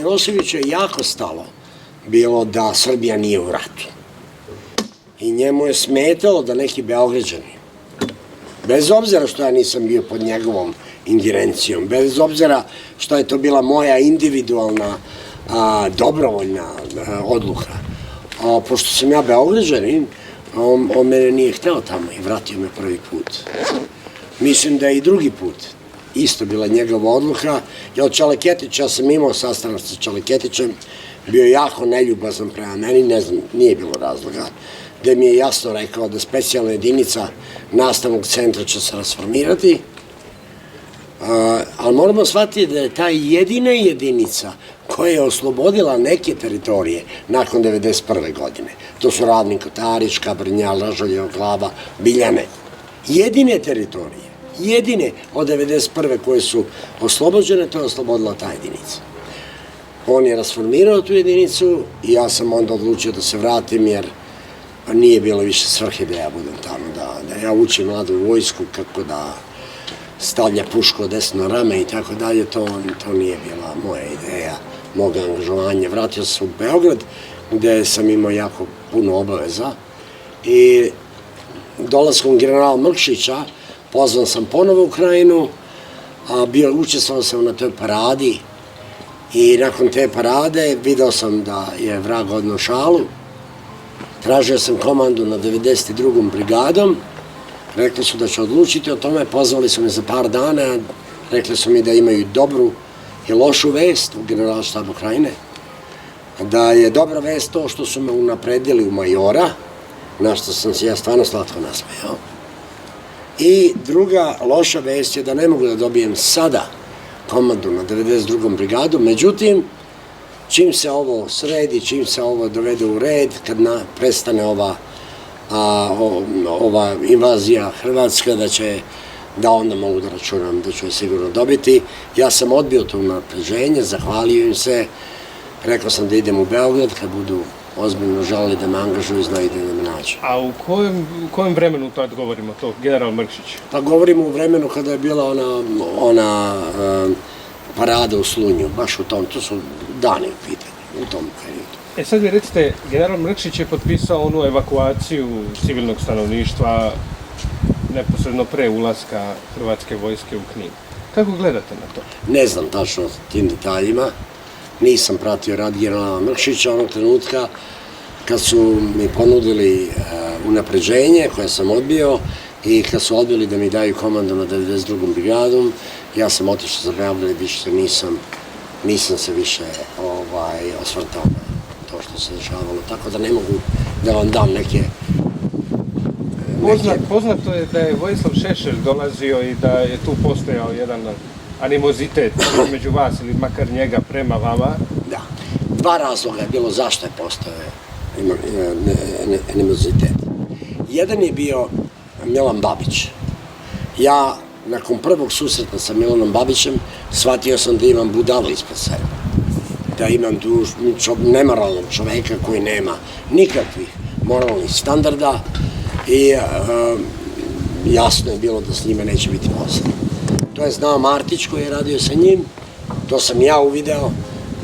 Miloševiću je jako stalo bilo da Srbija nije u ratu. I njemu je smetalo da neki Beograđani, bez obzira što ja nisam bio pod njegovom ingerencijom, bez obzira što je to bila moja individualna, dobrovoljna odluka, pošto sam ja Beograđanin, on mene nije hteo tamo i vratio me prvi put. Mislim da je i drugi put isto bila njegova odluka, jer Čaleketić, ja sam imao sastanak sa Čaleketićem, bio jako neljubazan prema meni, ne znam, nije bilo razloga, gde mi je jasno rekao da specijalna jedinica nastavnog centra će se rasformirati, ali moramo shvatiti da je ta jedina jedinica koja je oslobodila neke teritorije nakon 1991. godine. To su Ravni Kotarić, Kabrnjal, Ražaljeva Glava, Biljane. Jedine teritorije, jedine od 1991. koje su oslobođene, to je oslobodila ta jedinica. On je rasformirao tu jedinicu i ja sam onda odlučio da se vratim, jer nije bilo više svrhe da ja budem tamo, da ja učim mladu vojsku kako da stavlja pušku desno rame i tako dalje, to nije bila moja ideja, moga angažovanja. Vratio sam u Beograd, gde sam imao jako puno obaveza i dolaskom generala Mrkšića pozvan sam ponovo u Krajinu, učestvovao sam na toj paradi i nakon te parade video sam da je vrag odneo šalu, tražio sam komandu nad 92. brigadom, rekli su da će odlučiti o tome, pozvali su me za par dana, rekli su mi da imaju dobru i lošu vest u generalštabu Krajine, da je dobra vest to što su me unapredili u majora, na što sam se ja stvarno slatko nasmejao, i druga loša vest je da ne mogu da dobijem sada komandu na 92. brigadu, međutim, čim se ovo sredi, čim se ovo dovede u red, kad prestane ova invazija Hrvatska, da onda mogu da računam da ću je sigurno dobiti. Ja sam odbio to napređenje, zahvalio im se, rekao sam da idem u Beograd, kad budu ozbiljno želeli da me angažuju, znaju da me nađu. A u kojem vremenu tad govorimo to, general Mrkšić? Pa govorimo u vremenu kada je bila ona parada u Slunju, baš u tom, to su dani u pitanju, u tom periodu. Sad vi recite, general Mrkšić je potpisao onu evakuaciju civilnog stanovništva neposredno pre ulaska Hrvatske vojske u Knin. Kako gledate na to? Ne znam tačno tim detaljima, nisam pratio rad generala Mrkšića onog trenutka kad su mi ponudili unapređenje koje sam odbio i kad su odbili da mi daju komandu na 92. brigadom, ja sam otišao za Beograd i više nisam se više osvrtao na to što se dešavalo, tako da ne mogu da vam dam neke... Poznato je da je Vojislav Šešelj dolazio i da je tu postojao jedan animozitet između vas ili makar njega prema vama. Da, dva razloga je bilo zašto je postojao animozitet. Jedan je bio Milan Babić. Ja, nakon prvog susreta sa Milanom Babićem, shvatio sam da imam budalu ispred sebe. Da imam nemoralnog čoveka koji nema nikakvih moralnih standarda i jasno je bilo da s njime neće biti posla. To je znao Martić koji je radio sa njim, to sam ja uvideo,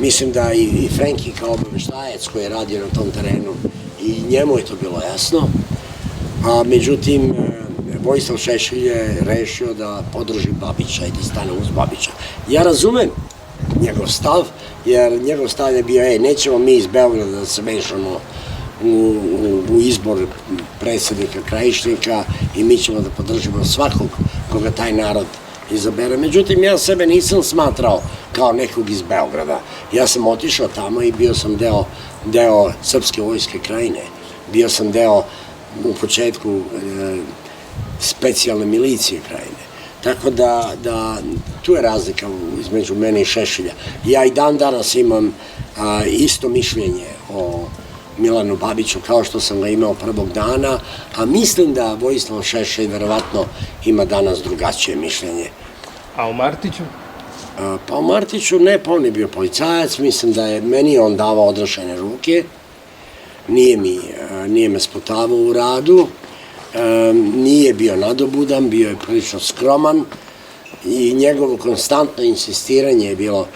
mislim da i Frenki kao obaveštajac koji je radio na tom terenu i njemu je to bilo jasno, a međutim Vojislav Šešelj je rešio da podrži Babića i da stane uz Babića. Ja razumem njegov stav, jer njegov stav je bio, nećemo mi iz Beograda da se mešamo u izbor predsjednika Krajišnika i mi ćemo da podržimo svakog koga taj narod izabere. Međutim, ja sebe nisam smatrao kao nekog iz Beograda. Ja sam otišao tamo i bio sam deo Srpske vojske Krajine. Bio sam deo u početku specijalne milicije Krajine. Tako da tu je razlika između mene i Šešelja. Ja i dan danas imam isto mišljenje o Milanu Babiću kao što sam ga imao prvog dana, a mislim da Vojislav Šešelj verovatno ima danas drugačije mišljenje. A o Martiću? Pa o Martiću ne, pa on je bio policajac, mislim da je meni on davao odrešene ruke, nije me sputavao u radu, nije bio nadobudan, bio je prilično skroman i njegovo konstantno insistiranje je bilo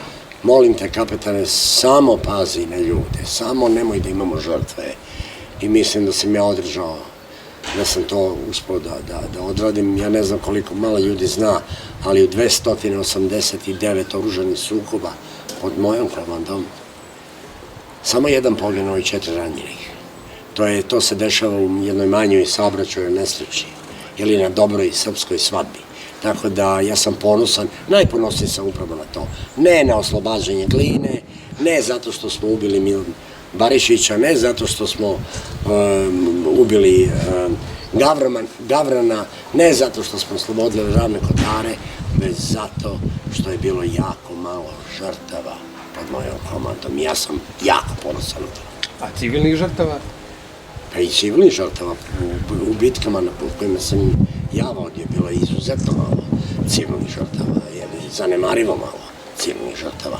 molim te kapetane, samo pazi na ljude, samo nemoj da imamo žrtve. I mislim da sam ja održao, da sam to uspio da odradim. Ja ne znam koliko malo ljudi zna, ali u 289 oružanih sukoba pod mojom komandom samo jedan poginuo i 4 ranjenih. To se dešava u jednoj manjoj saobraćajnoj nesreći ili na dobroj srpskoj svadbi. Tako da ja sam ponosan, najponosniji sam upravo na to. Ne na oslobađanje Gline, ne zato što smo ubili Milan Barišića, ne zato što smo ubili Gavrana, ne zato što smo oslobodili Ravne Kotare, već zato što je bilo jako malo žrtava pod mojom komandom. Ja sam jako ponosan na to. A civilnih žrtava? Pa i civilnih žrtava u bitkama na kojima sam ja vodio bilo je izuzetno malo civilnih žrtava, jer je zanemarivo malo civilnih žrtava.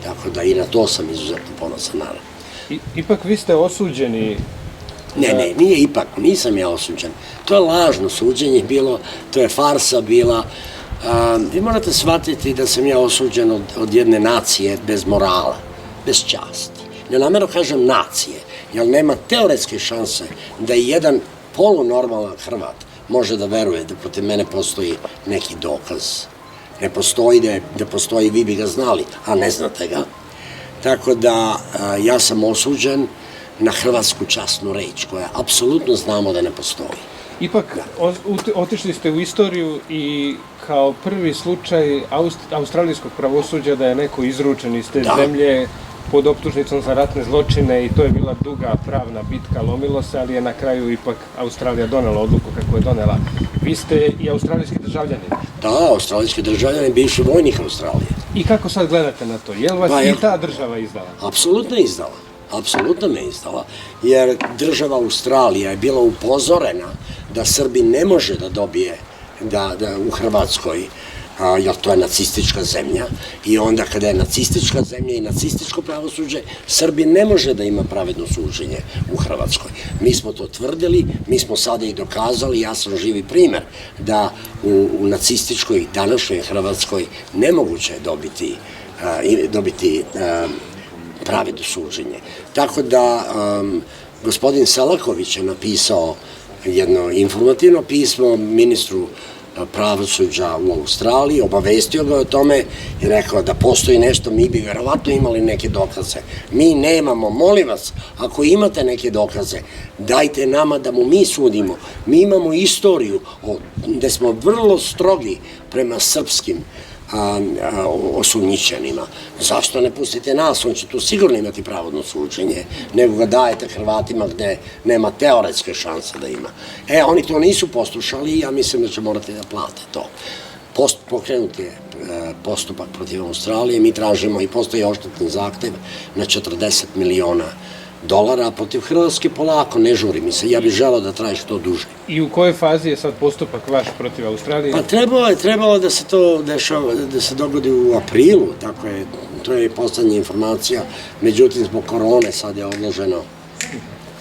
Tako da i na to sam izuzetno ponosan, naravno. Ipak vi ste osuđeni... Ne, nije ipak, nisam ja osuđen. To je lažno suđenje bilo, to je farsa bila. Vi morate shvatiti da sam ja osuđen od jedne nacije bez morala, bez časti. Ne namerno kažem nacije, jer nema teoretske šanse da i jedan polunormalan Hrvat može da veruje da protiv mene postoji neki dokaz. Ne postoji, da postoji, vi bi ga znali, a ne znate ga. Tako da ja sam osuđen na hrvatsku časnu reč, koja apsolutno znamo da ne postoji. Ipak, otišli ste u istoriju i kao prvi slučaj australijskog pravosuđa da je neko izručen iz te zemlje pod optužnicom za ratne zločine i to je bila duga pravna bitka, lomilo se, ali je na kraju ipak Australija donela odluku kako je donela. Vi ste i australijski državljanin. Da, australijski državljanin, bivši vojnik Australije. I kako sad gledate na to? Je li vas i ta država izdala? Apsolutno je izdala. Apsolutno me izdala, jer država Australija je bila upozorena da Srbi ne može da dobije u Hrvatskoj, jer to je nacistička zemlja, i onda kada je nacistička zemlja i nacističko pravosuđe, Srbi ne može da ima pravedno suđenje u Hrvatskoj. Mi smo to tvrdili, mi smo sada i dokazali, ja sam živi primer, da u nacističkoj današnjoj Hrvatskoj nemoguće je dobiti pravedno suđenje. Tako da gospodin Selaković je napisao jedno informativno pismo ministru pravosuđa u Australiji, obavestio ga o tome i rekao da postoji nešto, mi bi verovatno imali neke dokaze. Mi nemamo, molim vas, ako imate neke dokaze, dajte nama da mu mi sudimo. Mi imamo istoriju gde smo vrlo strogi prema srpskim osumnjičenima. Zašto ne pustite nas? On će tu sigurno imati pravodno suđenje, nego ga dajete Hrvatima gde nema teoretske šanse da ima. Oni to nisu poslušali i ja mislim da će morati da plate to. Pokrenut je postupak protiv Australije, mi tražimo i postoji odštetni zahtev na 40 miliona dolara, protiv Hrvatske polako, ne žuri mi se, ja bih želao da traje što duže. I u kojoj fazi je sad postupak vaš protiv Australije? Pa trebalo da se to dešava, da se dogodi u aprilu, tako je, to je poslednja informacija, međutim zbog korone sad je odloženo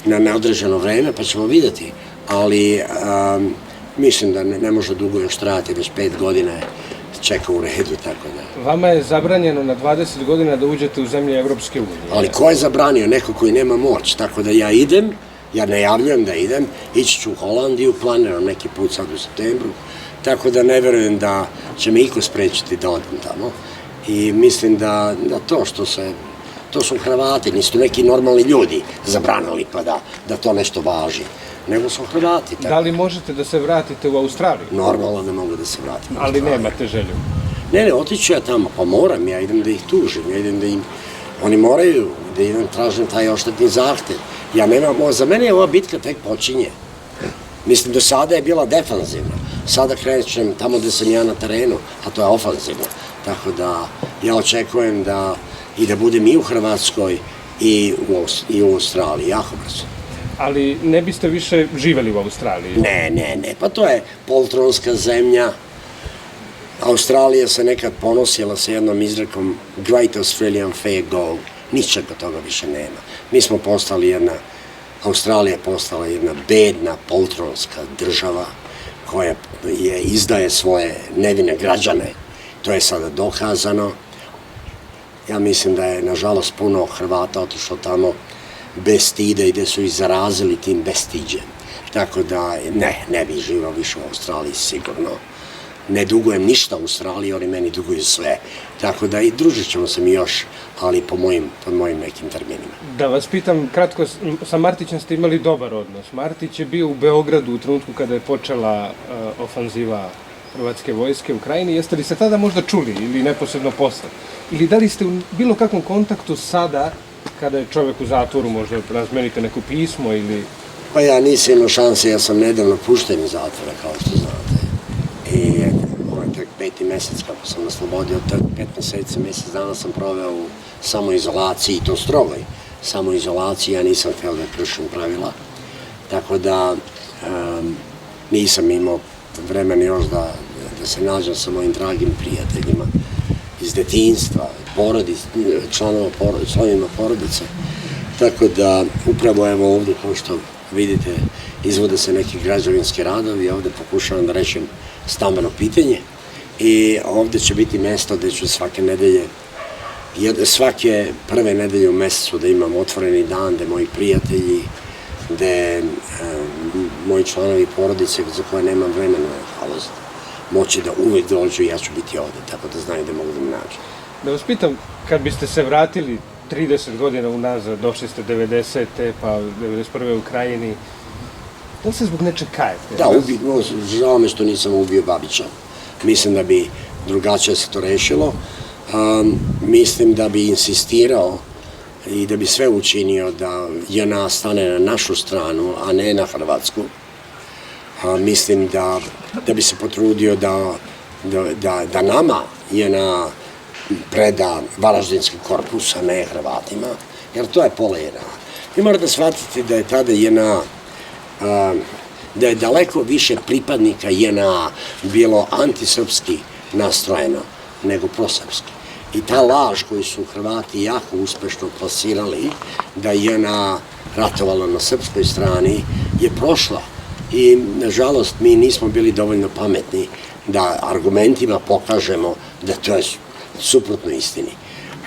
na neodređeno vreme, pa ćemo videti, ali mislim da ne može dugo još trajati, već 5 godina čeka u redu, tako da. Vama je zabranjeno na 20 godina da uđete u zemlje Evropske unije. Ali ko je zabranio? Neko koji nema moć. Tako da ja idem, ja najavljujem da idem, ići ću u Holandiju, planiram neki put sad u septembru, tako da ne verujem da će me iko sprečiti da odem tamo. I mislim da to što se, to su Hrvati, nisu neki normalni ljudi zabranili pa da to nešto važi, nego su Hrvati. Da li možete da se vratite u Australiju? Normalno ne mogu da se vratim. Ali nemate želju? Ne, otiću ja tamo, pa moram, ja idem da ih tužim, ja idem da im, oni moraju da idem tražim taj odštetni zahtev. Ja nemam, za mene je ova bitka tek počinje. Mislim, do sada je bila defanzivna, sada krećem tamo gde sam ja na terenu, a to je ofanzivno. Tako da ja očekujem da budem i u Hrvatskoj i u Australiji, jako brzo. Ali ne biste više živeli u Australiji? Ne, pa to je poltronska zemlja. Australija se nekad ponosila sa jednom izrekom Great Australian Fair Go. Ničega toga više nema. Mi smo postali Australija je postala jedna bedna poltronska država koja izdaje svoje nevine građane. To je sada dokazano. Ja mislim da je, nažalost, puno Hrvata otišlo tamo bez stida i gde su ih zarazili tim bestiđem. Tako da, ne bi živao više u Australiji, sigurno. Ne dugujem ništa u Australiji, oni meni duguju sve. Tako da i družit ćemo se mi još, ali po mojim nekim terminima. Da vas pitam kratko, sa Martićem ste imali dobar odnos. Martić je bio u Beogradu u trenutku kada je počela ofanziva Hrvatske vojske u Krajini. Jeste li se tada možda čuli ili neposredno posle? Ili da li ste u bilo kakvom kontaktu sada, kada je čovek u zatvoru, možda razmenite neko pismo ili... Pa ja nisam imao šanse, ja sam nedavno pušten iz zatvora, kao što znate. I ovo je tek 5. mesec kako sam na slobodi, od 5 meseci, mesec dana sam proveo u samoizolaciji, i to strogoj samoizolaciji, ja nisam htio da kršim pravila. Tako da nisam imao vremena još da se nađem sa mojim dragim prijateljima iz detinjstva, članovima porodice. Tako da upravo evo ovdje, kao što vidite, izvode se neki građevinski radovi, ovdje pokušavam da rešim stambeno pitanje i ovdje će biti mesto gde ću svake prve nedelje u mesecu da imam otvoreni dan, gde moji prijatelji, gde moji članovi porodice za koje nemam vremena, nažalost, moći da uvek dođu i ja ću biti ovdje, tako da znaju da mogu da me nađu. Da vas pitam, kad biste se vratili 30 godina unazad, došli ste 90. pa 91. u Krajini, da li se zbog nečeg kajete? Da, žao me što nisam ubio Babića. Mislim da bi drugačije se to rešilo. Mislim da bi insistirao i da bi sve učinio da JNA stane na našu stranu, a ne na Hrvatsku. Mislim da bi se potrudio da nama JNA preda Varaždinski korpus, a ne Hrvatima, jer to je pola JNA. Vi morate shvatiti da je tada JNA, da je daleko više pripadnika JNA bilo antisrpski nastrojeno nego prosrpski. I ta laž koju su Hrvati jako uspešno plasirali, da je JNA ratovala na srpskoj strani, je prošla. I, nažalost, mi nismo bili dovoljno pametni da argumentima pokažemo da to je suprotno istini.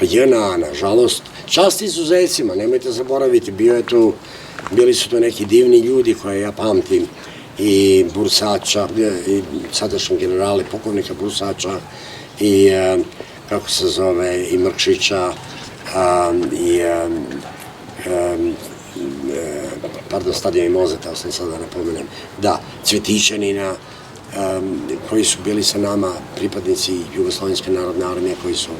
JNA, nažalost, čast izuzecima, nemojte zaboraviti, bili su to neki divni ljudi koje ja pamtim, i Bursača, i sadašnji generali, pukovnika Bursača, i kako se zove, i Mrkšića, i Stadion i Mozeta, sam sada ne pomenem, da, Cvetićanina, koji su bili sa nama pripadnici Jugoslovenske narodne armije, koji su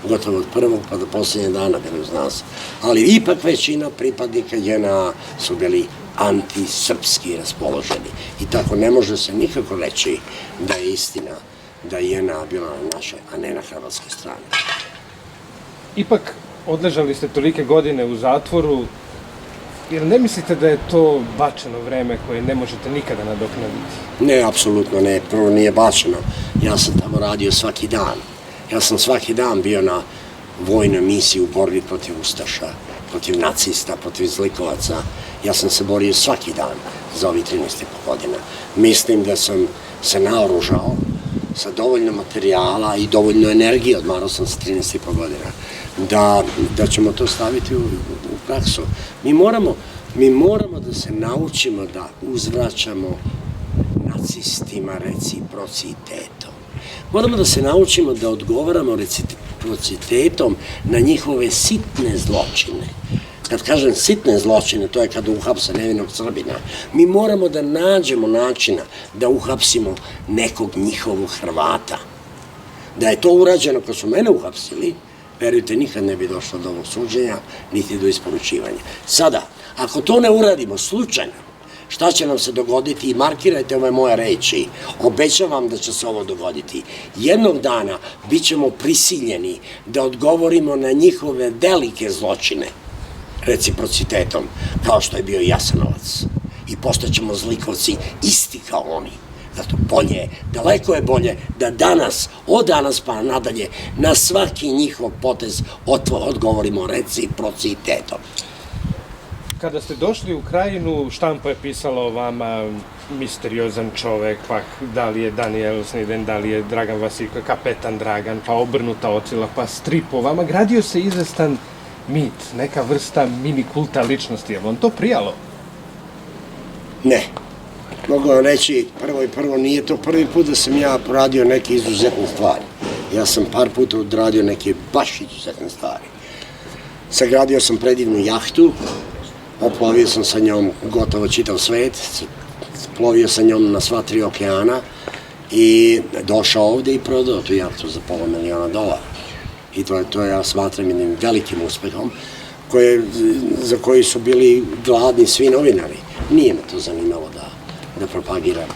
gotovo od prvog pa do posljednje dana bili uz nas. Ali ipak većina pripadnika JNA su bili antisrpski raspoloženi. I tako ne može se nikako reći da je istina da je JNA bila na našoj, a ne na hrvatskoj strani. Ipak odležali ste tolike godine u zatvoru, jer ne mislite da je to bačeno vreme koje ne možete nikada nadoknaditi? Ne, apsolutno ne. Prvo nije bačeno. Ja sam tamo radio svaki dan. Ja sam svaki dan bio na vojnoj misiji u borbi protiv ustaša, protiv nacista, protiv zlikovaca. Ja sam se borio svaki dan za ovih 13,5 godina. Mislim da sam se naoružao sa dovoljno materijala i dovoljno energije, odmarao sam sa 13,5 godina, da ćemo to staviti u praksu. Mi moramo da se naučimo da uzvraćamo nacistima reciprocitetom. Moramo da se naučimo da odgovaramo reciprocitetom na njihove sitne zločine. Kad kažem sitne zločine, to je kada uhapse nevinog Srbina. Mi moramo da nađemo načina da uhapsimo nekog njihovog Hrvata. Da je to urađeno kad su mene uhapsili, verujte, nikad ne bi došlo do ovog suđenja, niti do isporučivanja. Sada, ako to ne uradimo slučajno, šta će nam se dogoditi? I markirajte ove moje reči. Obećavam da će se ovo dogoditi. Jednog dana bit ćemo prisiljeni da odgovorimo na njihove velike zločine reciprocitetom, kao što je bio Jasenovac. I postaćemo zlikovci isti kao oni. Zato bolje, daleko je bolje da danas, od danas pa nadalje, na svaki njihov potez odgovorimo reciprocitetom. Kada ste došli u Krajinu, štampa je pisala o vama misteriozan čovek, pa da li je Daniel Sniden, da li je Dragan Vasiljko, kapetan Dragan, pa obrnuta ocila, pa strip o vama. Gradio se izvestan mit, neka vrsta mini kulta ličnosti. Je li vam to prijalo? Ne. Mogu vam reći, prvo, nije to prvi put da sam ja poradio neke izuzetne stvari. Ja sam par puta odradio neke baš izuzetne stvari. Sagradio sam predivnu jahtu, oplovio sam sa njom gotovo čitav svet, plovio sa njom na sva 3 okeana i došao ovde i prodao tu jahtu za $500.000. I to ja smatram jednim velikim uspehom za koji su bili gladni svi novinari. Nije me to zanimalo da propagiram.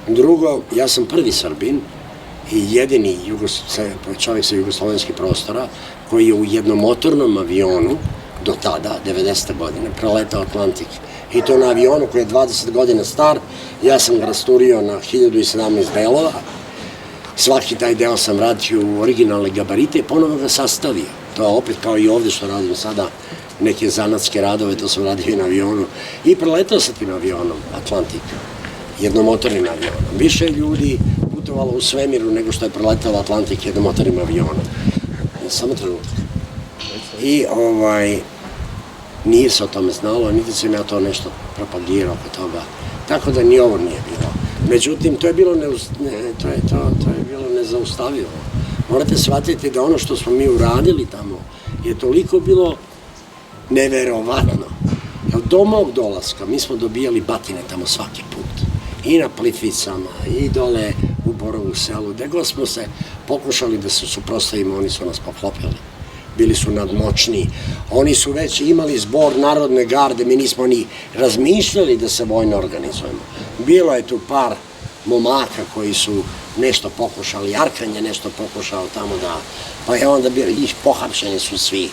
Drugo, ja sam prvi Srbin i jedini čovjek sa jugoslovenskih prostora koji je u jednomotornom avionu do tada, 90. godine, preletao Atlantik. I to na avionu koji je 20 godina star, ja sam ga rasturio na 1017 delova, svaki taj deo sam vratio u originalne gabarite i ponovo ga sastavio. To je opet kao i ovde što radim sada, neke zanatske radove, to sam radio i na avionu. I preletao sam tim avionom Atlantik, jednomotornim avionom. Više ljudi putovalo u svemiru nego što je preletao Atlantik jednomotornim avionom. Samo trenutak. I nije se o tome znalo, niti sam ja to nešto propagirao oko toga. Tako da ni ovo nije bilo. Međutim, to je bilo nezaustavivo. Morate shvatiti da ono što smo mi uradili tamo je toliko bilo neverovatno. Do mog dolaska mi smo dobijali batine tamo svaki put. I na Plitvicama, i dole u Borovu selu. Gde god smo se pokušali da se suprotstavimo, oni su nas poklopili. Bili su nadmoćni. Oni su već imali zbor Narodne garde, mi nismo ni razmišljali da se vojno organizujemo. Bilo je tu par momaka koji su nešto pokušali, Arkan je nešto pokušao tamo da, pa je onda pohapšeni su svi,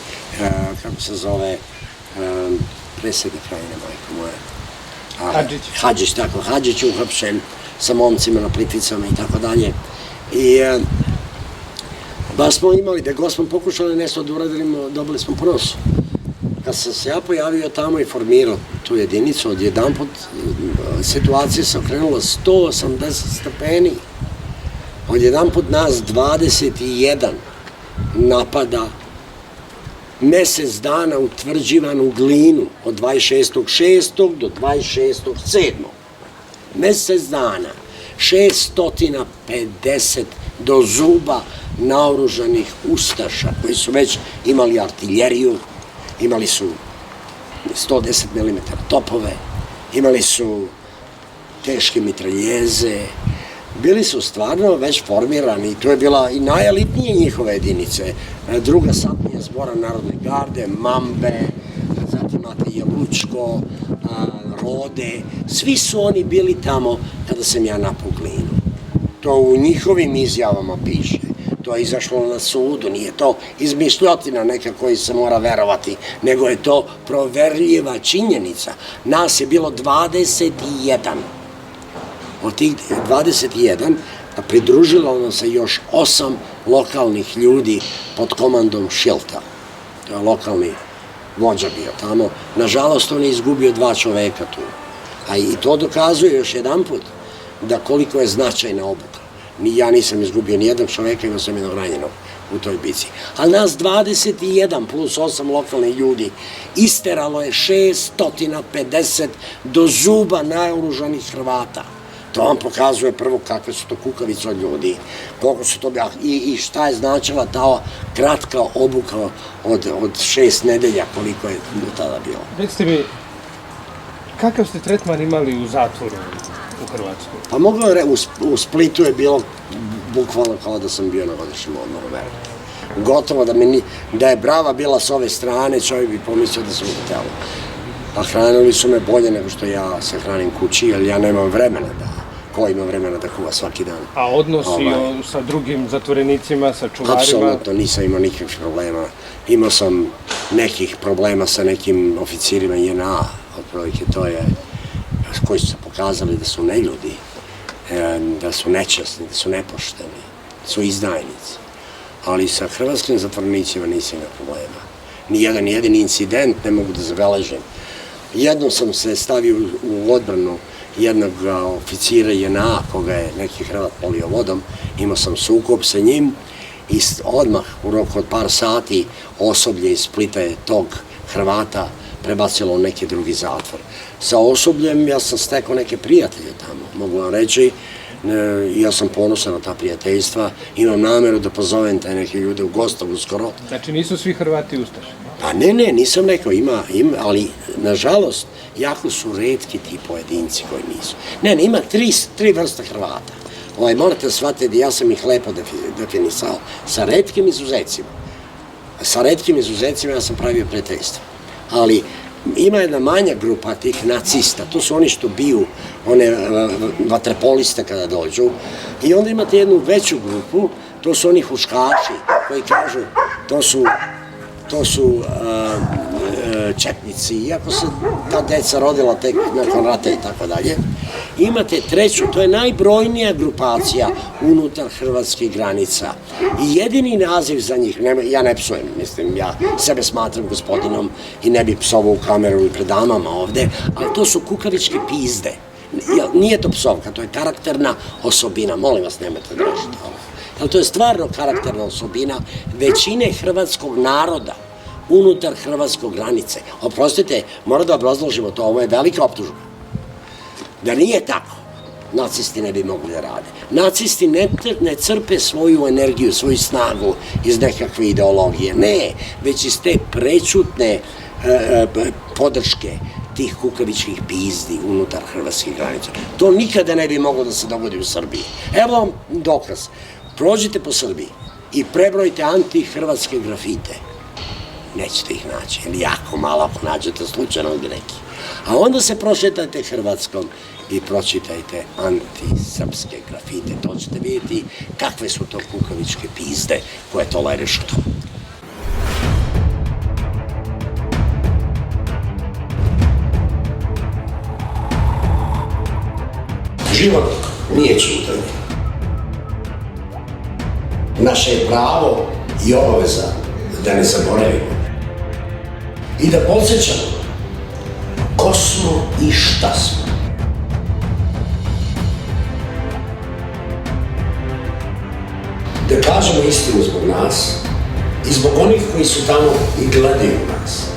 kako se zove, predsjednik Krajine, majko moje. Hadžić, tako, Hadžić uhapšen sa momcima na Plitvicama i tako dalje. I baš smo imali, da god smo pokušali nešto da uradimo, dobili smo po nosu. Kad sam se ja pojavio tamo i formirao tu jedinicu, odjedanput situacija se okrenula 180 stepeni. Odjedanput nas 21 napada, mesec dana utvrđivanu glinu od 26.6. do 26.7. Mesec dana, 650 do zuba naoružanih ustaša koji su već imali artiljeriju, imali su 110 mm topove, imali su teške mitraljeze, bili su stvarno već formirani i to je bila i najelitnije njihove jedinice. Druga satnija zbora Narodne garde, Mambe, zatim imate Jabučko, Rode, svi su oni bili tamo kada sam ja napao glinu. To u njihovim izjavama piše. To je izašlo na sudu, nije to izmišljotina neka koji se mora verovati, nego je to proverljiva činjenica. Nas je bilo 21. Od tih 21 pridružilo nam se još 8 lokalnih ljudi pod komandom Šilta. To je lokalni vođa bio tamo. Nažalost, on je izgubio 2 čoveka tu. A i to dokazuje još jedan put da koliko je značajna obuka. Ja nisam izgubio ni jednog čoveka, imao sam jednog ranjenog u toj bici. Ali nas 21 plus 8 lokalnih ljudi isteralo je 650 do zuba naoružanih Hrvata. To vam pokazuje prvo kakve su to kukavice od ljudi, koliko su to i šta je značila ta kratka obuka od 6 nedelja koliko je do tada bilo. Recite mi, kakav ste tretman imali u zatvoru u Hrvatskoj? Pa u Splitu je bilo bukvalno kao da sam bio na godišnjem odmoru, verujem. Gotovo da je brava bila s ove strane, čovjek bi pomislio da sam u hotelu. A hranili su me bolje nego što ja se hranim kući, jer ja nemam vremena ko ima vremena da kuva svaki dan. A odnosi sa drugim zatvorenicima, sa čuvarima? Apsolutno, nisam imao nikakvih problema. Imao sam nekih problema sa nekim oficirima JNA, otprilike to je, koji su se pokazali da su neljudi, da su nečasni, da su nepošteni, da su izdajnici. Ali sa hrvatskim zatvorenicima nisam imao problema. Nijedan jedini incident ne mogu da zabeležem. Jednom sam se stavio u odbranu jednog oficira JNA koga je neki Hrvat polio vodom, imao sam sukob sa njim i odmah u roku od par sati osoblje iz Splita je tog Hrvata prebacilo u neki drugi zatvor. Sa osobljem ja sam stekao neke prijatelje tamo, mogu vam reći, ja sam ponosan na ta prijateljstva, imam nameru da pozovem te neke ljude u gosta uskoro. Znači nisu svi Hrvati ustaše? Pa ne, nisam rekao, ima, ali nažalost, jako su retki ti pojedinci koji nisu. Ne, ima tri vrste Hrvata. Morate shvatiti da ja sam ih lepo definisao sa retkim izuzecima. Sa retkim izuzecima ja sam pravio prijateljstvo. Ali ima jedna manja grupa tih nacista, to su oni što biju one vaterpoliste kada dođu, i onda imate jednu veću grupu, to su oni huškači koji kažu to su četnici, iako se ta deca rodila tek nakon rata i tako dalje. Imate treću, to je najbrojnija grupacija unutar hrvatskih granica i jedini naziv za njih, ja ne psujem, mislim, ja sebe smatram gospodinom i ne bi psovao u kameru i pred damama ovde, ali to su kukavičke pizde. Nije to psovka, to je karakterna osobina, molim vas, nemojte držati ovo. Ali to je stvarno karakterna osobina većine hrvatskog naroda unutar hrvatskog granice. Oprostite, moram da obrazložimo to, ovo je velika optužba. Da nije tako, nacisti ne bi mogli da rade. Nacisti ne crpe svoju energiju, svoju snagu iz nekakve ideologije, ne, već iz te prećutne podrške tih kukavičkih pizdi unutar hrvatskih granica. To nikada ne bi moglo da se dogodi u Srbiji. Evo vam dokaz. Prođite po Srbiji i prebrojite anti-hrvatske grafite. Nećete ih naći, ili jako malo ako nađete slučajno ovdje neki. A onda se prošetajte Hrvatskom i pročitajte anti-srpske grafite. To ćete vidjeti kakve su to kukavičke pizde koje tolerišu to. Život nije ćutanje. Naše je pravo i obaveza da ne zaboravimo i da podsjećamo ko smo i šta smo. Da kažemo istinu zbog nas i zbog onih koji su tamo i gledaju nas.